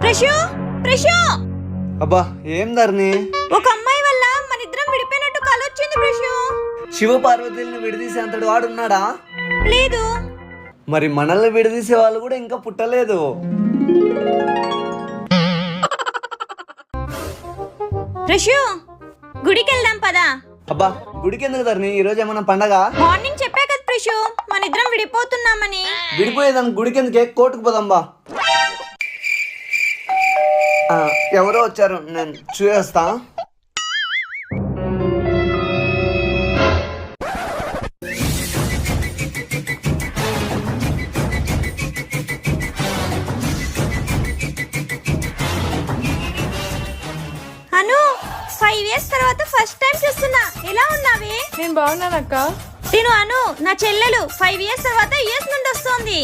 ప్రశు ప్రశు అబ్బా ఏం ధరణి? ఒక అమ్మాయి వల్ల మన ఇద్దరం విడిపోయినట్టు కలొచ్చింది ప్రశు. శివ పార్వతుల్ని విడదీసే అంతటి వాడున్నాడా? లేదు. మరి మనల్ని విడదీసే వాళ్ళు కూడా ఇంకా పుట్టలేదు. ప్రశు గుడికి వెళ్దాం పదా. అబ్బా గుడికి ఎందుకు ధరణి? ఈ రోజు ఏమన్నా పండగ? మార్నింగ్ చెప్పా కదా ప్రశు మన ఇద్దరం విడిపోతున్నామని. విడిపోయేదాన్ని గుడికి ఎందుకే? కోర్టుకు పోదాంబా. ఎవరో వచ్చారు, నేను చూసేస్తా. అను 5 years తర్వాత ఫస్ట్ టైం చూస్తున్నా. ఎలా ఉన్నావే? నేను బాగున్నానక్క. తిను అను నా చెల్లెలు 5 years తర్వాత US నుండి వస్తోంది.